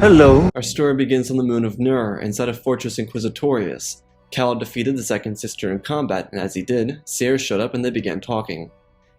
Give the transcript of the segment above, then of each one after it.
Hello. Our story begins on the moon of Nur, inside of Fortress Inquisitorious. Cal defeated the second sister in combat, and as he did, Cere showed up and they began talking.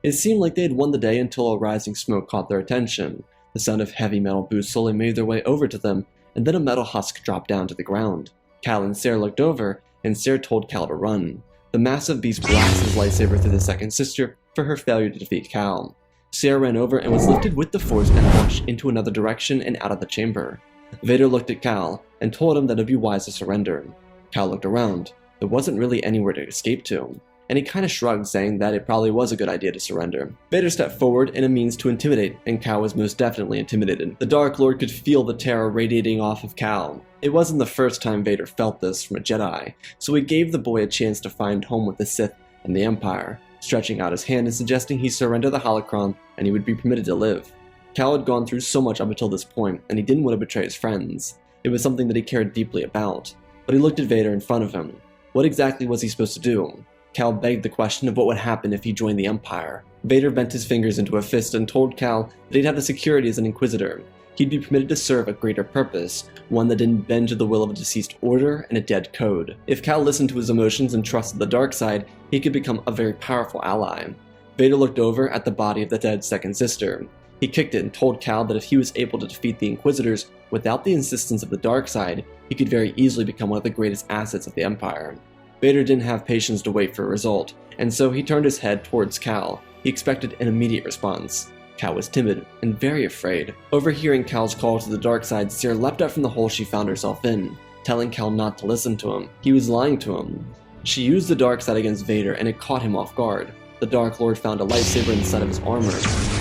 It seemed like they had won the day until a rising smoke caught their attention. The sound of heavy metal boots slowly made their way over to them, and then a metal husk dropped down to the ground. Cal and Cere looked over, and Cere told Cal to run. The massive beast blasted his lightsaber through the second sister for her failure to defeat Cal. Cere ran over and was lifted with the force and launched into another direction and out of the chamber. Vader looked at Cal and told him that it would be wise to surrender. Cal looked around. There wasn't really anywhere to escape to, and he kinda shrugged, saying that it probably was a good idea to surrender. Vader stepped forward in a means to intimidate, and Cal was most definitely intimidated. The Dark Lord could feel the terror radiating off of Cal. It wasn't the first time Vader felt this from a Jedi, so he gave the boy a chance to find home with the Sith and the Empire, stretching out his hand and suggesting he surrender the holocron and he would be permitted to live. Cal had gone through so much up until this point, and he didn't want to betray his friends. It was something that he cared deeply about. But he looked at Vader in front of him. What exactly was he supposed to do? Cal begged the question of what would happen if he joined the Empire. Vader bent his fingers into a fist and told Cal that he'd have the security as an Inquisitor. He'd be permitted to serve a greater purpose, one that didn't bend to the will of a deceased order and a dead code. If Cal listened to his emotions and trusted the dark side, he could become a very powerful ally. Vader looked over at the body of the dead second sister. He kicked it and told Cal that if he was able to defeat the Inquisitors without the insistence of the dark side, he could very easily become one of the greatest assets of the Empire. Vader didn't have patience to wait for a result, and so he turned his head towards Cal. He expected an immediate response. Cal was timid and very afraid. Overhearing Cal's call to the dark side, Cere leapt up from the hole she found herself in, telling Cal not to listen to him. He was lying to him. She used the dark side against Vader, and it caught him off guard. The Dark Lord found a lightsaber inside of his armor.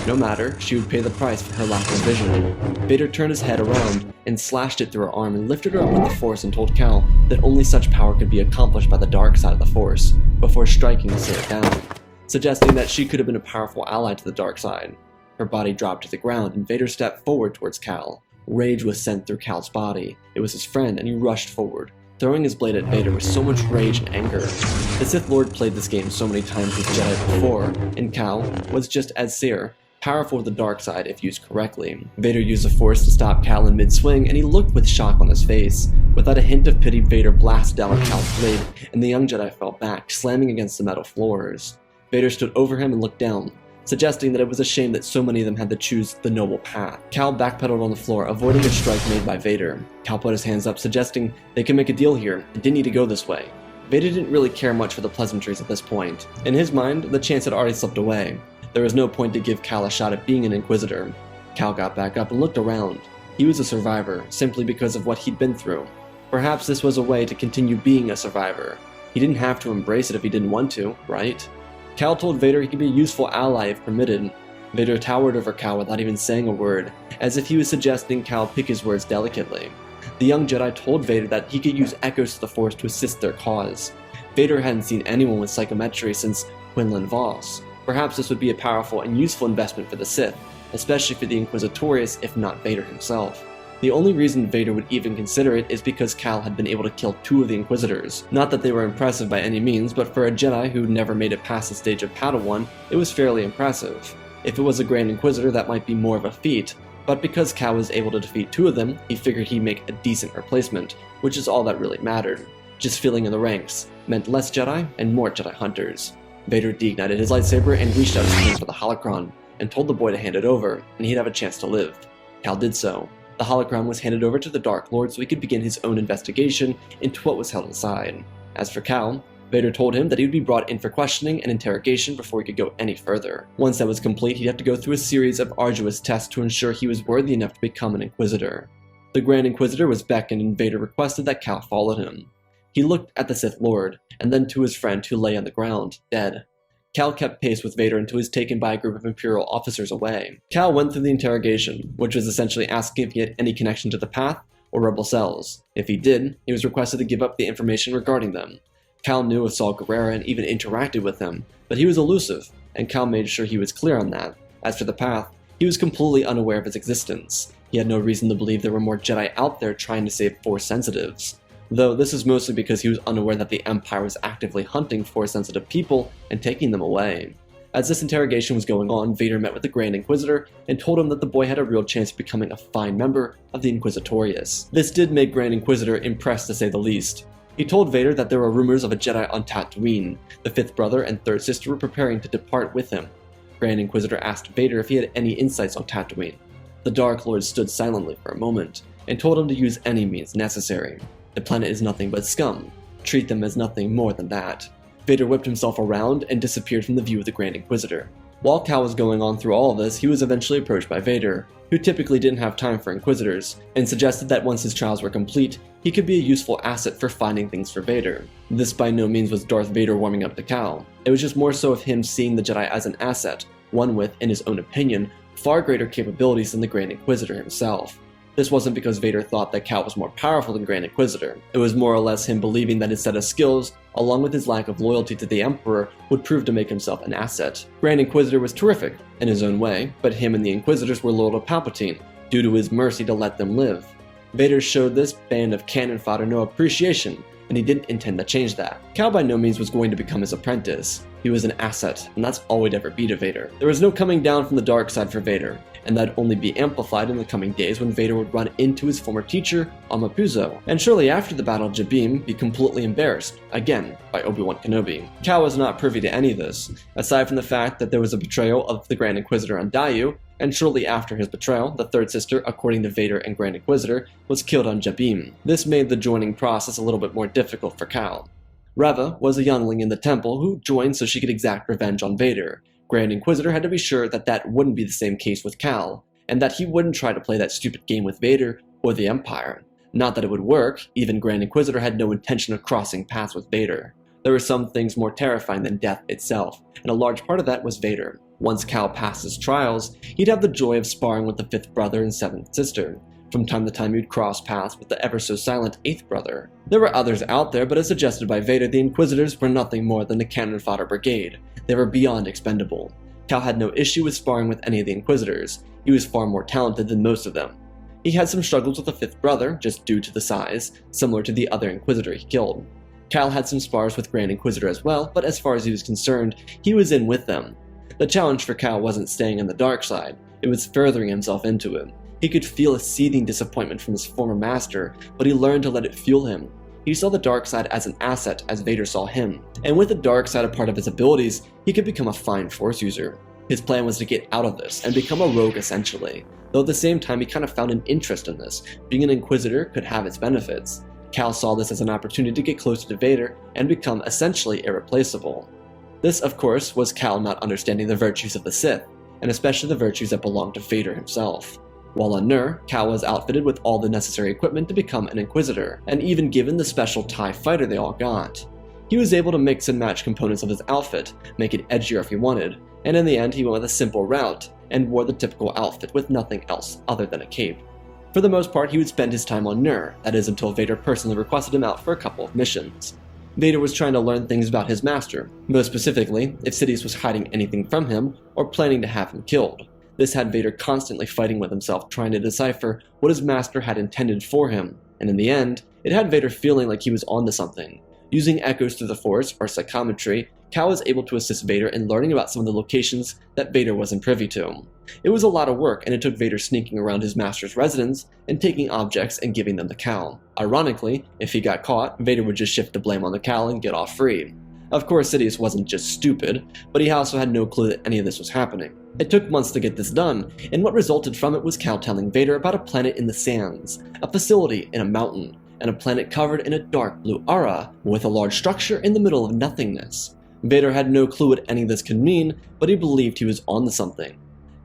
No matter, she would pay the price for her lack of vision. Vader turned his head around and slashed it through her arm and lifted her up with the Force and told Cal that only such power could be accomplished by the dark side of the Force, before striking Cere down, suggesting that she could have been a powerful ally to the dark side. Her body dropped to the ground and Vader stepped forward towards Cal. Rage was sent through Cal's body. It was his friend and he rushed forward, throwing his blade at Vader with so much rage and anger. The Sith Lord played this game so many times with Jedi before, and Cal was just as Cere, powerful with the dark side if used correctly. Vader used the Force to stop Cal in mid-swing, and he looked with shock on his face. Without a hint of pity, Vader blasted down on Cal's blade, and the young Jedi fell back, slamming against the metal floors. Vader stood over him and looked down, suggesting that it was a shame that so many of them had to choose the noble path. Cal backpedaled on the floor, avoiding a strike made by Vader. Cal put his hands up, suggesting they could make a deal here. It didn't need to go this way. Vader didn't really care much for the pleasantries at this point. In his mind, the chance had already slipped away. There was no point to give Cal a shot at being an Inquisitor. Cal got back up and looked around. He was a survivor, simply because of what he'd been through. Perhaps this was a way to continue being a survivor. He didn't have to embrace it if he didn't want to, right? Cal told Vader he could be a useful ally if permitted. Vader towered over Cal without even saying a word, as if he was suggesting Cal pick his words delicately. The young Jedi told Vader that he could use echoes to the Force to assist their cause. Vader hadn't seen anyone with psychometry since Quinlan Vos. Perhaps this would be a powerful and useful investment for the Sith, especially for the Inquisitorious if not Vader himself. The only reason Vader would even consider it is because Cal had been able to kill 2 of the Inquisitors. Not that they were impressive by any means, but for a Jedi who never made it past the stage of Padawan, it was fairly impressive. If it was a Grand Inquisitor, that might be more of a feat, but because Cal was able to defeat 2 of them, he figured he'd make a decent replacement, which is all that really mattered. Just filling in the ranks meant less Jedi and more Jedi hunters. Vader deignited his lightsaber and reached out his hand for the holocron, and told the boy to hand it over, and he'd have a chance to live. Cal did so. The holocron was handed over to the Dark Lord so he could begin his own investigation into what was held inside. As for Cal, Vader told him that he would be brought in for questioning and interrogation before he could go any further. Once that was complete, he'd have to go through a series of arduous tests to ensure he was worthy enough to become an Inquisitor. The Grand Inquisitor was beckoned and Vader requested that Cal follow him. He looked at the Sith Lord, and then to his friend who lay on the ground, dead. Cal kept pace with Vader until he was taken by a group of Imperial officers away. Cal went through the interrogation, which was essentially asking if he had any connection to the Path or Rebel cells. If he did, he was requested to give up the information regarding them. Cal knew of Saul Guerrera and even interacted with him, but he was elusive, and Cal made sure he was clear on that. As for the Path, he was completely unaware of its existence. He had no reason to believe there were more Jedi out there trying to save Force sensitives. Though this is mostly because he was unaware that the Empire was actively hunting Force-sensitive people and taking them away. As this interrogation was going on, Vader met with the Grand Inquisitor and told him that the boy had a real chance of becoming a fine member of the Inquisitorious. This did make Grand Inquisitor impressed to say the least. He told Vader that there were rumors of a Jedi on Tatooine. The fifth brother and third sister were preparing to depart with him. Grand Inquisitor asked Vader if he had any insights on Tatooine. The Dark Lord stood silently for a moment and told him to use any means necessary. The planet is nothing but scum. Treat them as nothing more than that. Vader whipped himself around and disappeared from the view of the Grand Inquisitor. While Cal was going on through all of this, he was eventually approached by Vader, who typically didn't have time for Inquisitors, and suggested that once his trials were complete, he could be a useful asset for finding things for Vader. This by no means was Darth Vader warming up to Cal. It was just more so of him seeing the Jedi as an asset, one with, in his own opinion, far greater capabilities than the Grand Inquisitor himself. This wasn't because Vader thought that Cal was more powerful than Grand Inquisitor. It was more or less him believing that his set of skills, along with his lack of loyalty to the Emperor, would prove to make himself an asset. Grand Inquisitor was terrific, in his own way, but him and the Inquisitors were loyal to Palpatine, due to his mercy to let them live. Vader showed this band of cannon fodder no appreciation, and he didn't intend to change that. Cal by no means was going to become his apprentice. He was an asset, and that's all we'd ever be to Vader. There was no coming down from the dark side for Vader, and that'd only be amplified in the coming days when Vader would run into his former teacher, Ppsw, and shortly after the Battle of Jabim be completely embarrassed, again, by Obi-Wan Kenobi. Cal was not privy to any of this, aside from the fact that there was a betrayal of the Grand Inquisitor on Daiyu, and shortly after his betrayal, the third sister, according to Vader and Grand Inquisitor, was killed on Jabim. This made the joining process a little bit more difficult for Cal. Reva was a youngling in the temple who joined so she could exact revenge on Vader. Grand Inquisitor had to be sure that that wouldn't be the same case with Cal, and that he wouldn't try to play that stupid game with Vader or the Empire. Not that it would work, even Grand Inquisitor had no intention of crossing paths with Vader. There were some things more terrifying than death itself, and a large part of that was Vader. Once Cal passed his trials, he'd have the joy of sparring with the fifth brother and seventh sister. From time to time, he'd cross paths with the ever-so-silent eighth brother. There were others out there, but as suggested by Vader, the Inquisitors were nothing more than a cannon fodder brigade. They were beyond expendable. Cal had no issue with sparring with any of the Inquisitors. He was far more talented than most of them. He had some struggles with the fifth brother, just due to the size, similar to the other Inquisitor he killed. Cal had some spars with Grand Inquisitor as well, but as far as he was concerned, he was in with them. The challenge for Cal wasn't staying on the dark side, it was furthering himself into it. He could feel a seething disappointment from his former master, but he learned to let it fuel him. He saw the dark side as an asset as Vader saw him, and with the dark side a part of his abilities, he could become a fine force user. His plan was to get out of this and become a rogue essentially, though at the same time he kind of found an interest in this. Being an Inquisitor could have its benefits. Cal saw this as an opportunity to get closer to Vader and become essentially irreplaceable. This, of course, was Cal not understanding the virtues of the Sith, and especially the virtues that belonged to Vader himself. While on Nur, Cal was outfitted with all the necessary equipment to become an Inquisitor, and even given the special TIE fighter they all got. He was able to mix and match components of his outfit, make it edgier if he wanted, and in the end he went with a simple route, and wore the typical outfit with nothing else other than a cape. For the most part, he would spend his time on Nur, that is until Vader personally requested him out for a couple of missions. Vader was trying to learn things about his master, most specifically, if Sidious was hiding anything from him, or planning to have him killed. This had Vader constantly fighting with himself, trying to decipher what his master had intended for him, and in the end, it had Vader feeling like he was onto something. Using echoes through the Force, or psychometry, Cal was able to assist Vader in learning about some of the locations that Vader wasn't privy to. It was a lot of work, and it took Vader sneaking around his master's residence and taking objects and giving them to Cal. Ironically, if he got caught, Vader would just shift the blame on the Cal and get off free. Of course, Sidious wasn't just stupid, but he also had no clue that any of this was happening. It took months to get this done, and what resulted from it was Cal telling Vader about a planet in the sands, a facility in a mountain, and a planet covered in a dark blue aura with a large structure in the middle of nothingness. Vader had no clue what any of this could mean, but he believed he was onto something.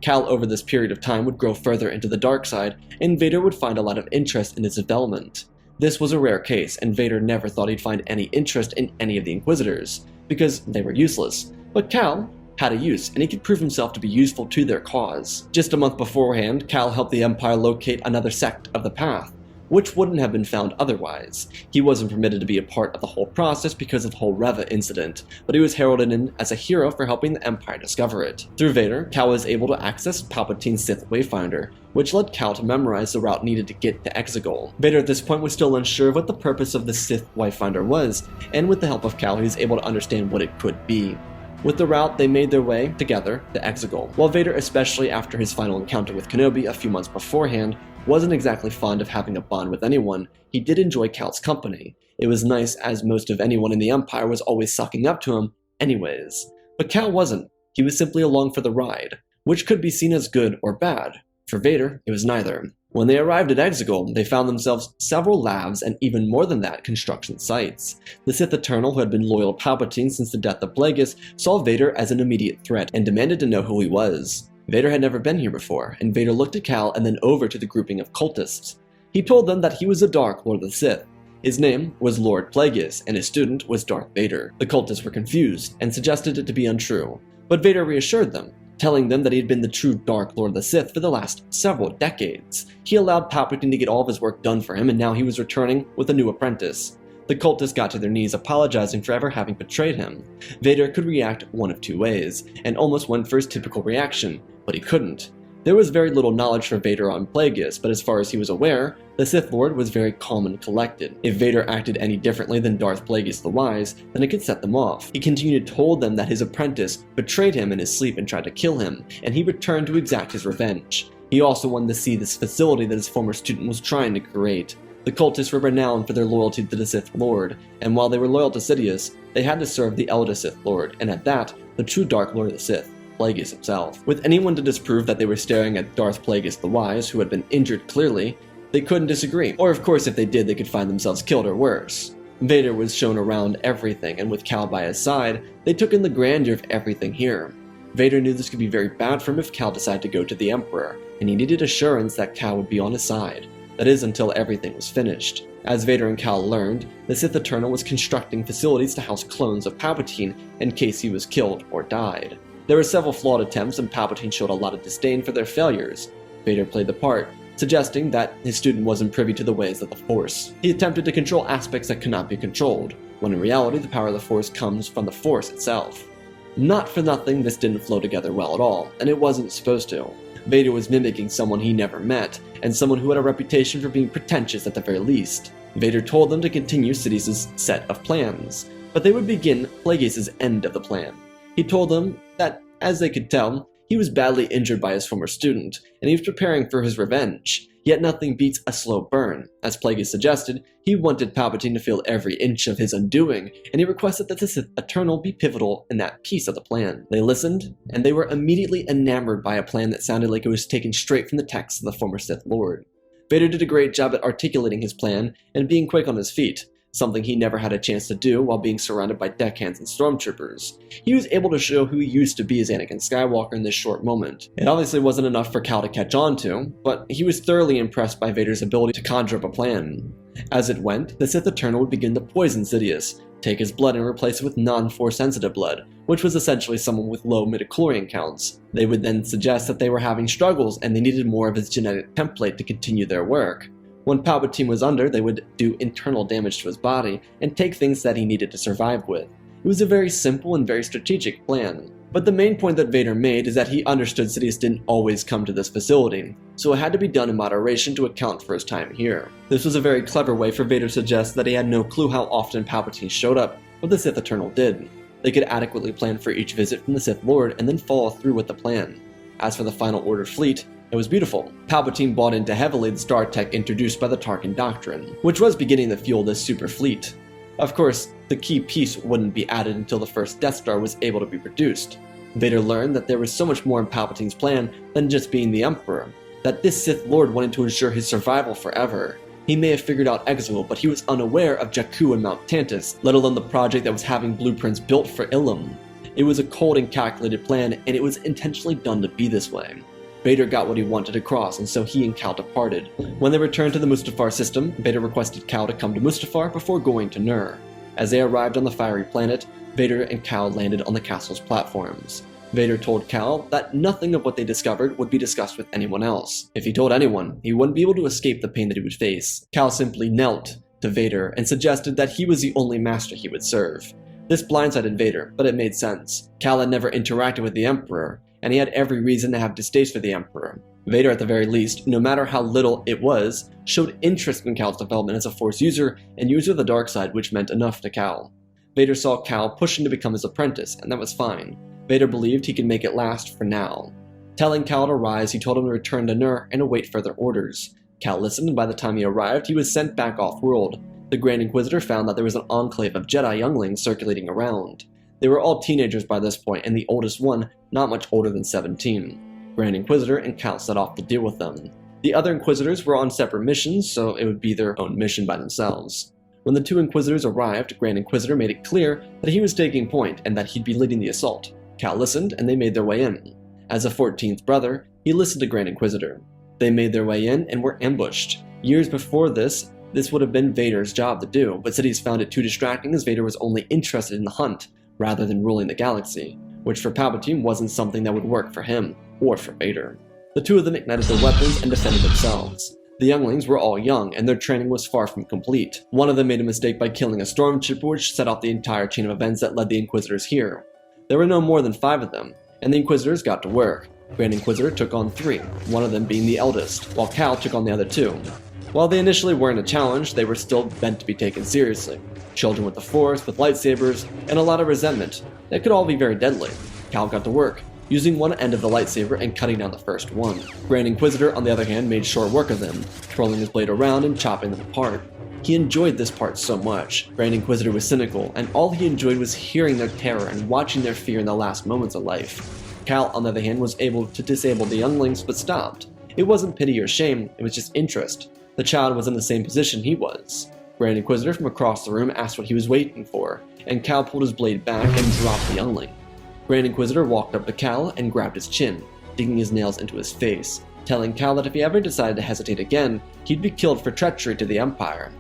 Cal over this period of time would grow further into the dark side, and Vader would find a lot of interest in his development. This was a rare case, and Vader never thought he'd find any interest in any of the Inquisitors, because they were useless. But Cal had a use, and he could prove himself to be useful to their cause. Just a month beforehand, Cal helped the Empire locate another sect of the Path, which wouldn't have been found otherwise. He wasn't permitted to be a part of the whole process because of the whole Reva incident, but he was heralded in as a hero for helping the Empire discover it. Through Vader, Cal was able to access Palpatine's Sith Wayfinder, which led Cal to memorize the route needed to get to Exegol. Vader at this point was still unsure of what the purpose of the Sith Wayfinder was, and with the help of Cal he was able to understand what it could be. With the route, they made their way together to Exegol. While Vader, especially after his final encounter with Kenobi a few months beforehand, wasn't exactly fond of having a bond with anyone, he did enjoy Cal's company. It was nice, as most of anyone in the Empire was always sucking up to him anyways. But Cal wasn't. He was simply along for the ride, which could be seen as good or bad. For Vader, it was neither. When they arrived at Exegol, they found themselves several labs and even more than that, construction sites. The Sith Eternal, who had been loyal to Palpatine since the death of Plagueis, saw Vader as an immediate threat and demanded to know who he was. Vader had never been here before, and Vader looked at Cal and then over to the grouping of cultists. He told them that he was a Dark Lord of the Sith. His name was Lord Plagueis, and his student was Darth Vader. The cultists were confused and suggested it to be untrue, but Vader reassured them, telling them that he had been the true Dark Lord of the Sith for the last several decades. He allowed Palpatine to get all of his work done for him, and now he was returning with a new apprentice. The cultists got to their knees apologizing for ever having betrayed him. Vader could react one of two ways, and almost went for his typical reaction, but he couldn't. There was very little knowledge for Vader on Plagueis, but as far as he was aware, the Sith Lord was very calm and collected. If Vader acted any differently than Darth Plagueis the Wise, then it could set them off. He continued to tell them that his apprentice betrayed him in his sleep and tried to kill him, and he returned to exact his revenge. He also wanted to see this facility that his former student was trying to create. The cultists were renowned for their loyalty to the Sith Lord, and while they were loyal to Sidious, they had to serve the eldest Sith Lord, and at that, the true Dark Lord of the Sith, Plagueis himself. With anyone to disprove that they were staring at Darth Plagueis the Wise, who had been injured clearly, they couldn't disagree. Or of course, if they did, they could find themselves killed or worse. Vader was shown around everything, and with Cal by his side, they took in the grandeur of everything here. Vader knew this could be very bad for him if Cal decided to go to the Emperor, and he needed assurance that Cal would be on his side. That is, until everything was finished. As Vader and Cal learned, the Sith Eternal was constructing facilities to house clones of Palpatine in case he was killed or died. There were several flawed attempts, and Palpatine showed a lot of disdain for their failures. Vader played the part, suggesting that his student wasn't privy to the ways of the Force. He attempted to control aspects that could not be controlled, when in reality the power of the Force comes from the Force itself. Not for nothing, this didn't flow together well at all, and it wasn't supposed to. Vader was mimicking someone he never met, and someone who had a reputation for being pretentious at the very least. Vader told them to continue Sidious's set of plans, but they would begin Plagueis' end of the plan. He told them that, as they could tell, he was badly injured by his former student, and he was preparing for his revenge. Yet nothing beats a slow burn. As Plagueis suggested, he wanted Palpatine to feel every inch of his undoing, and he requested that the Sith Eternal be pivotal in that piece of the plan. They listened, and they were immediately enamored by a plan that sounded like it was taken straight from the text of the former Sith Lord. Vader did a great job at articulating his plan and being quick on his feet, something he never had a chance to do while being surrounded by deckhands and stormtroopers. He was able to show who he used to be as Anakin Skywalker in this short moment. It obviously wasn't enough for Cal to catch on to, but he was thoroughly impressed by Vader's ability to conjure up a plan. As it went, the Sith Eternal would begin to poison Sidious, take his blood and replace it with non-Force sensitive blood, which was essentially someone with low midichlorian counts. They would then suggest that they were having struggles and they needed more of his genetic template to continue their work. When Palpatine was under, they would do internal damage to his body and take things that he needed to survive with. It was a very simple and very strategic plan. But the main point that Vader made is that he understood Sidious didn't always come to this facility, so it had to be done in moderation to account for his time here. This was a very clever way for Vader to suggest that he had no clue how often Palpatine showed up, but the Sith Eternal did. They could adequately plan for each visit from the Sith Lord and then follow through with the plan. As for the Final Order fleet, it was beautiful. Palpatine bought into heavily the star tech introduced by the Tarkin Doctrine, which was beginning to fuel this super fleet. Of course, the key piece wouldn't be added until the first Death Star was able to be produced. Vader learned that there was so much more in Palpatine's plan than just being the Emperor, that this Sith Lord wanted to ensure his survival forever. He may have figured out Exegol, but he was unaware of Jakku and Mount Tantus, let alone the project that was having blueprints built for Ilum. It was a cold and calculated plan, and it was intentionally done to be this way. Vader got what he wanted across, and so he and Cal departed. When they returned to the Mustafar system, Vader requested Cal to come to Mustafar before going to Nur. As they arrived on the fiery planet, Vader and Cal landed on the castle's platforms. Vader told Cal that nothing of what they discovered would be discussed with anyone else. If he told anyone, he wouldn't be able to escape the pain that he would face. Cal simply knelt to Vader and suggested that he was the only master he would serve. This blindsided Vader, but it made sense. Cal had never interacted with the Emperor, and he had every reason to have distaste for the Emperor. Vader, at the very least, no matter how little it was, showed interest in Cal's development as a Force user and user of the dark side, which meant enough to Cal. Vader saw Cal pushing to become his apprentice, and that was fine. Vader believed he could make it last for now. Telling Cal to rise, he told him to return to Nur and await further orders. Cal listened, and by the time he arrived, he was sent back off-world. The Grand Inquisitor found that there was an enclave of Jedi younglings circulating around. They were all teenagers by this point, and the oldest one not much older than 17. Grand Inquisitor and Cal set off to deal with them. The other Inquisitors were on separate missions, so it would be their own mission by themselves. When the two Inquisitors arrived, Grand Inquisitor made it clear that he was taking point and that he'd be leading the assault. Cal listened, and they made their way in. As a 14th brother, he listened to Grand Inquisitor. They made their way in and were ambushed. Years before this would have been Vader's job to do, but Sidious found it too distracting as Vader was only interested in the hunt, rather than ruling the galaxy, which for Palpatine wasn't something that would work for him, or for Vader. The two of them ignited their weapons and defended themselves. The younglings were all young, and their training was far from complete. One of them made a mistake by killing a stormtrooper, which set off the entire chain of events that led the Inquisitors here. There were no more than 5 of them, and the Inquisitors got to work. Grand Inquisitor took on 3, one of them being the eldest, while Cal took on the other 2. While they initially weren't a challenge, they were still meant to be taken seriously. Children with the Force, with lightsabers, and a lot of resentment. It could all be very deadly. Cal got to work, using one end of the lightsaber and cutting down the first one. Grand Inquisitor, on the other hand, made short work of them, twirling his blade around and chopping them apart. He enjoyed this part so much. Grand Inquisitor was cynical, and all he enjoyed was hearing their terror and watching their fear in the last moments of life. Cal, on the other hand, was able to disable the younglings, but stopped. It wasn't pity or shame, it was just interest. The child was in the same position he was. Grand Inquisitor from across the room asked what he was waiting for, and Cal pulled his blade back and dropped the youngling. Grand Inquisitor walked up to Cal and grabbed his chin, digging his nails into his face, telling Cal that if he ever decided to hesitate again, he'd be killed for treachery to the Empire.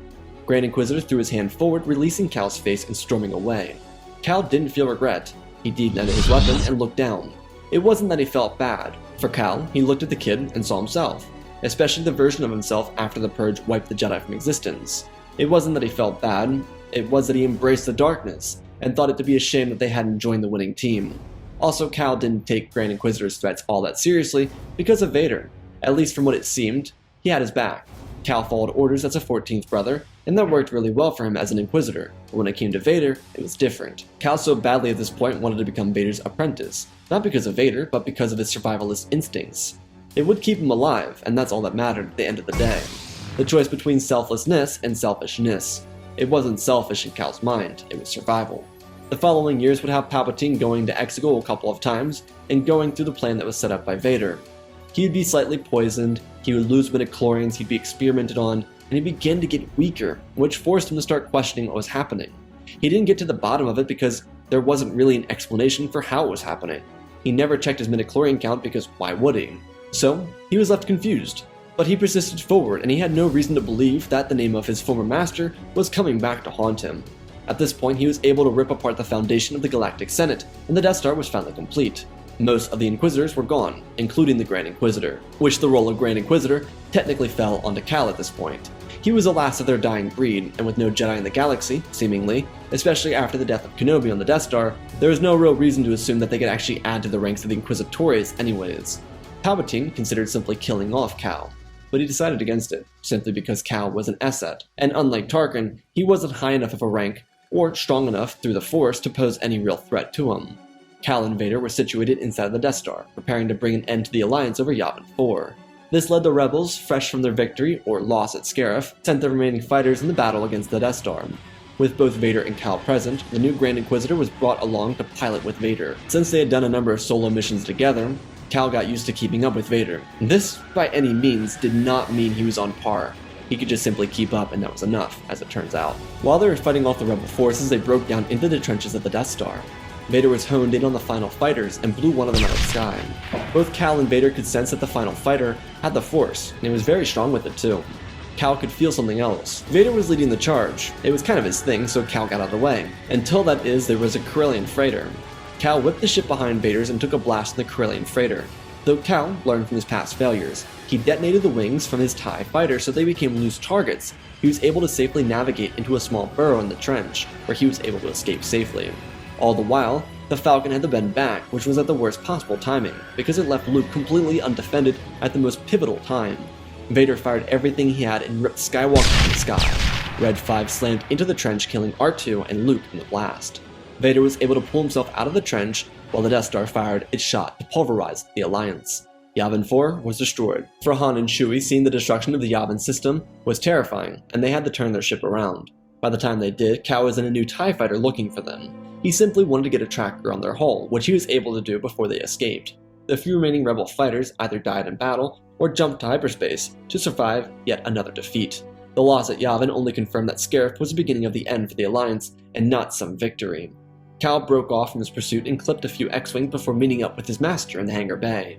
Grand Inquisitor threw his hand forward, releasing Cal's face and storming away. Cal didn't feel regret. He deignited his weapon and looked down. It wasn't that he felt bad. For Cal, he looked at the kid and saw himself, especially the version of himself after the Purge wiped the Jedi from existence. It wasn't that he felt bad, it was that he embraced the darkness, and thought it to be a shame that they hadn't joined the winning team. Also, Cal didn't take Grand Inquisitor's threats all that seriously because of Vader. At least from what it seemed, he had his back. Cal followed orders as a 14th brother, and that worked really well for him as an Inquisitor, but when it came to Vader, it was different. Cal so badly at this point wanted to become Vader's apprentice, not because of Vader, but because of his survivalist instincts. It would keep him alive, and that's all that mattered at the end of the day. The choice between selflessness and selfishness. It wasn't selfish in Cal's mind, it was survival. The following years would have Palpatine going to Exegol a couple of times, and going through the plan that was set up by Vader. He would be slightly poisoned, he would lose midichlorians he'd be experimented on, and he began to get weaker, which forced him to start questioning what was happening. He didn't get to the bottom of it because there wasn't really an explanation for how it was happening. He never checked his midichlorian count because why would he? So, he was left confused. But he persisted forward, and he had no reason to believe that the name of his former master was coming back to haunt him. At this point, he was able to rip apart the foundation of the Galactic Senate, and the Death Star was finally complete. Most of the Inquisitors were gone, including the Grand Inquisitor, which the role of Grand Inquisitor technically fell onto Cal at this point. He was the last of their dying breed, and with no Jedi in the galaxy, seemingly, especially after the death of Kenobi on the Death Star, there was no real reason to assume that they could actually add to the ranks of the Inquisitorious anyways. Palpatine considered simply killing off Cal, but he decided against it, simply because Cal was an asset, and unlike Tarkin, he wasn't high enough of a rank, or strong enough through the Force to pose any real threat to him. Cal and Vader were situated inside the Death Star, preparing to bring an end to the alliance over Yavin 4. This led the rebels, fresh from their victory, or loss at Scarif, sent the remaining fighters in the battle against the Death Star. With both Vader and Cal present, the new Grand Inquisitor was brought along to pilot with Vader. Since they had done a number of solo missions together, Cal got used to keeping up with Vader. This, by any means, did not mean he was on par. He could just simply keep up, and that was enough, as it turns out. While they were fighting off the rebel forces, they broke down into the trenches of the Death Star. Vader was honed in on the final fighters and blew one of them out of the sky. Both Cal and Vader could sense that the final fighter had the Force, and he was very strong with it too. Cal could feel something else. Vader was leading the charge. It was kind of his thing, so Cal got out of the way. Until that is, there was a Corellian freighter. Cal whipped the ship behind Vader's and took a blast in the Corellian freighter. Though Cal learned from his past failures, he detonated the wings from his TIE fighter so they became loose targets. He was able to safely navigate into a small burrow in the trench, where he was able to escape safely. All the while, the Falcon had to bend back, which was at the worst possible timing, because it left Luke completely undefended at the most pivotal time. Vader fired everything he had and ripped Skywalker from the sky. Red 5 slammed into the trench, killing R2 and Luke in the blast. Vader was able to pull himself out of the trench, while the Death Star fired its shot to pulverize the Alliance. Yavin 4 was destroyed. For Han and Chewie, seeing the destruction of the Yavin system was terrifying, and they had to turn their ship around. By the time they did, Cal was in a new TIE fighter looking for them. He simply wanted to get a tracker on their hull, which he was able to do before they escaped. The few remaining Rebel fighters either died in battle or jumped to hyperspace to survive yet another defeat. The loss at Yavin only confirmed that Scarif was the beginning of the end for the Alliance and not some victory. Cal broke off from his pursuit and clipped a few X-Wings before meeting up with his master in the hangar bay.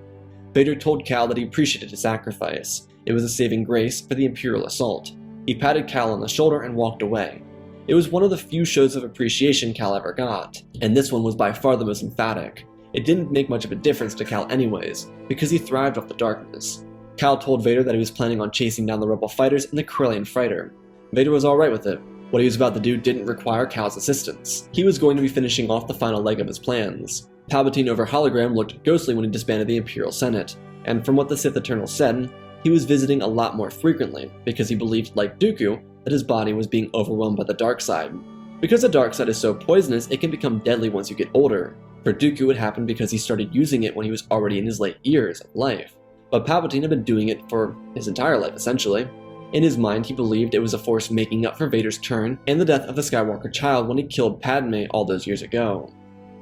Vader told Cal that he appreciated his sacrifice. It was a saving grace for the Imperial assault. He patted Cal on the shoulder and walked away. It was one of the few shows of appreciation Cal ever got, and this one was by far the most emphatic. It didn't make much of a difference to Cal anyways, because he thrived off the darkness. Cal told Vader that he was planning on chasing down the Rebel fighters in the Corellian freighter. Vader was alright with it. What he was about to do didn't require Cal's assistance. He was going to be finishing off the final leg of his plans. Palpatine over hologram looked ghostly when he disbanded the Imperial Senate, and from what the Sith Eternal said, he was visiting a lot more frequently because he believed, like Dooku, that his body was being overwhelmed by the dark side. Because the dark side is so poisonous, it can become deadly once you get older. For Dooku, it happened because he started using it when he was already in his late years of life. But Palpatine had been doing it for his entire life, essentially. In his mind, he believed it was a force making up for Vader's turn and the death of the Skywalker child when he killed Padme all those years ago.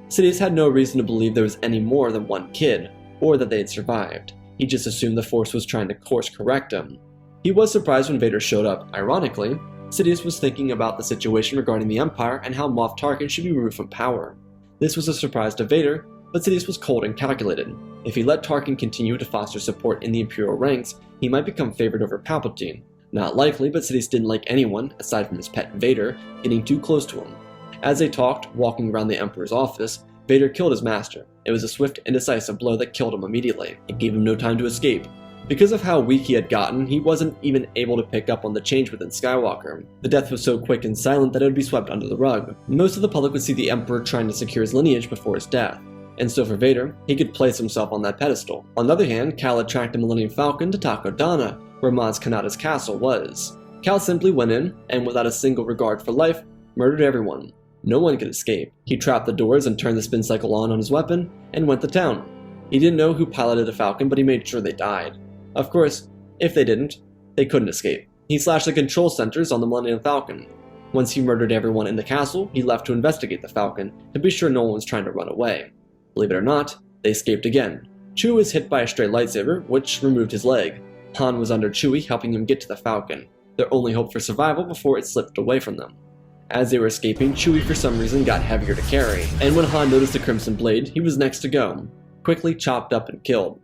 Sidious had no reason to believe there was any more than one kid, or that they had survived. He just assumed the Force was trying to course correct him. He was surprised when Vader showed up. Ironically, Sidious was thinking about the situation regarding the Empire and how Moff Tarkin should be removed from power. This was a surprise to Vader, but Sidious was cold and calculated. If he let Tarkin continue to foster support in the Imperial ranks, he might become favored over Palpatine. Not likely, but Sidious didn't like anyone, aside from his pet Vader, getting too close to him. As they talked, walking around the Emperor's office, Vader killed his master. It was a swift and decisive blow that killed him immediately. It gave him no time to escape. Because of how weak he had gotten, he wasn't even able to pick up on the change within Skywalker. The death was so quick and silent that it would be swept under the rug. Most of the public would see the Emperor trying to secure his lineage before his death. And so for Vader, he could place himself on that pedestal. On the other hand, Cal had tracked the Millennium Falcon to Takodana, where Maz Kanata's castle was. Cal simply went in, and without a single regard for life, murdered everyone. No one could escape. He trapped the doors and turned the spin cycle on his weapon, and went to town. He didn't know who piloted the Falcon, but he made sure they died. Of course, if they didn't, they couldn't escape. He slashed the control centers on the Millennium Falcon. Once he murdered everyone in the castle, he left to investigate the Falcon, to be sure no one was trying to run away. Believe it or not, they escaped again. Chewie was hit by a stray lightsaber, which removed his leg. Han was under Chewie, helping him get to the Falcon, their only hope for survival before it slipped away from them. As they were escaping, Chewie for some reason got heavier to carry, and when Han noticed the Crimson Blade, he was next to go, quickly chopped up and killed.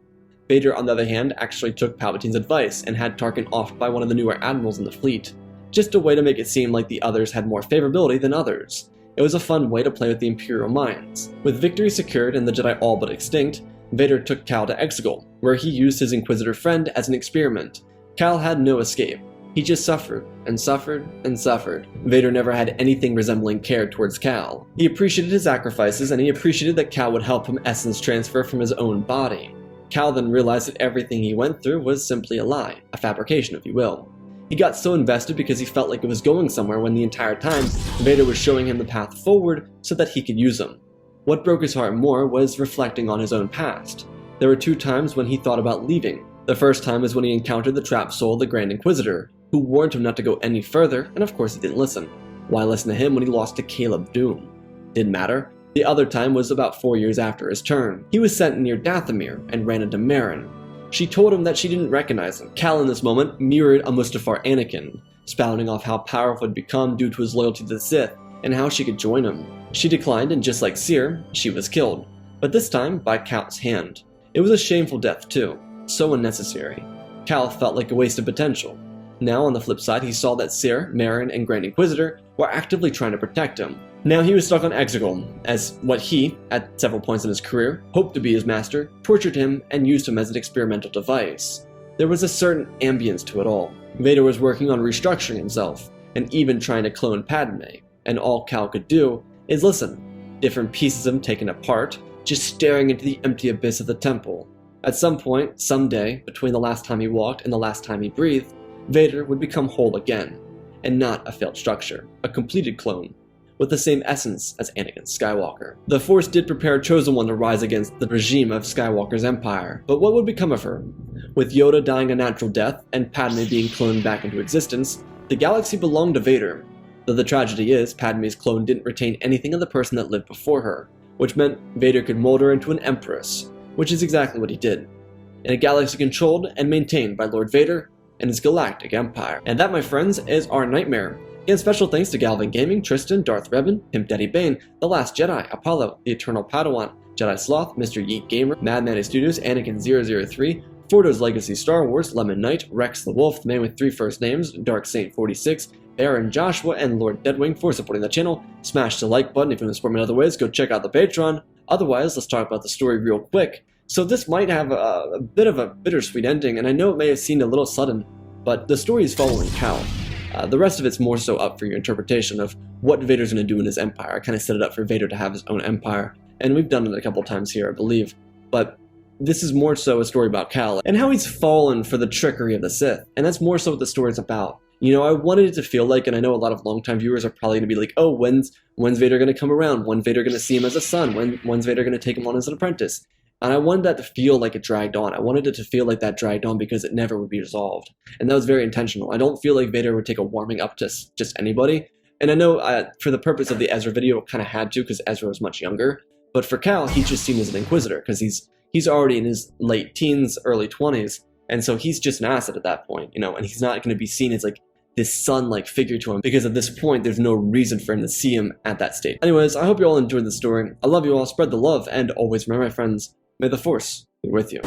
Vader, on the other hand, actually took Palpatine's advice and had Tarkin offed by one of the newer admirals in the fleet, just a way to make it seem like the others had more favorability than others. It was a fun way to play with the Imperial minds. With victory secured and the Jedi all but extinct, Vader took Cal to Exegol, where he used his Inquisitor friend as an experiment. Cal had no escape. He just suffered, and suffered, and suffered. Vader never had anything resembling care towards Cal. He appreciated his sacrifices, and he appreciated that Cal would help him essence transfer from his own body. Cal then realized that everything he went through was simply a lie, a fabrication if you will. He got so invested because he felt like it was going somewhere when the entire time, Vader was showing him the path forward so that he could use him. What broke his heart more was reflecting on his own past. There were 2 times when he thought about leaving. The first time was when he encountered the trapped soul of the Grand Inquisitor, who warned him not to go any further, and of course he didn't listen. Why listen to him when he lost to Caleb Doom? Didn't matter. The other time was about 4 years after his turn. He was sent near Dathomir and ran into Marin. She told him that she didn't recognize him. Cal in this moment mirrored a Mustafar Anakin, spouting off how powerful he'd become due to his loyalty to the Sith, and how she could join him. She declined, and just like Seer, she was killed. But this time, by Cal's hand. It was a shameful death too, so unnecessary. Cal felt like a waste of potential. Now on the flip side, he saw that Seer, Marin, and Grand Inquisitor were actively trying to protect him. Now he was stuck on Exegol, as what he, at several points in his career, hoped to be his master, tortured him, and used him as an experimental device. There was a certain ambience to it all. Vader was working on restructuring himself, and even trying to clone Padme, and all Cal could do is listen. Different pieces of him taken apart, just staring into the empty abyss of the temple. At some point, someday, between the last time he walked and the last time he breathed, Vader would become whole again. and not a failed structure, a completed clone, with the same essence as Anakin Skywalker. The Force did prepare a chosen one to rise against the regime of Skywalker's empire, but what would become of her? With Yoda dying a natural death and Padme being cloned back into existence, the galaxy belonged to Vader. Though the tragedy is, Padme's clone didn't retain anything of the person that lived before her, which meant Vader could mold her into an empress, which is exactly what he did, in a galaxy controlled and maintained by Lord Vader and his galactic empire. And that, my friends, is our nightmare. Again, special thanks to Galvin Gaming, Tristan, Darth Revan, Pimp Daddy Bane, The Last Jedi, Apollo, The Eternal Padawan, Jedi Sloth, Mr. Yeet Gamer, Mad Manny Studios, Anakin003, Fordo's Legacy Star Wars, Lemon Knight, Rex the Wolf, the man with 3 first names, Dark Saint 46, Baron Joshua, and Lord Deadwing for supporting the channel. Smash the like button if you want to support me in other ways. Go check out the Patreon. Otherwise, let's talk about the story real quick. So this might have a bit of a bittersweet ending, and I know it may have seemed a little sudden, but the story is following Cal. The rest of it's more so up for your interpretation of what Vader's going to do in his empire. I kind of set it up for Vader to have his own empire, and we've done it a couple times here, I believe. But this is more so a story about Cal, and how he's fallen for the trickery of the Sith, and that's more so what the story's about. You know, I wanted it to feel like, and I know a lot of longtime viewers are probably going to be like, oh, when's Vader going to come around? When's Vader going to see him as a son? When's Vader going to take him on as an apprentice? And I wanted that to feel like it dragged on. I wanted it to feel like that dragged on because it never would be resolved. And that was very intentional. I don't feel like Vader would take a warming up to just anybody. And I know for the purpose of the Ezra video, it kind of had to because Ezra was much younger. But for Cal, he's just seen as an Inquisitor because he's already in his late teens, early 20s. And so he's just an asset at that point, you know, and he's not going to be seen as like this son-like figure to him because at this point, there's no reason for him to see him at that state. Anyways, I hope you all enjoyed the story. I love you all, spread the love, and always remember, my friends, may the Force be with you.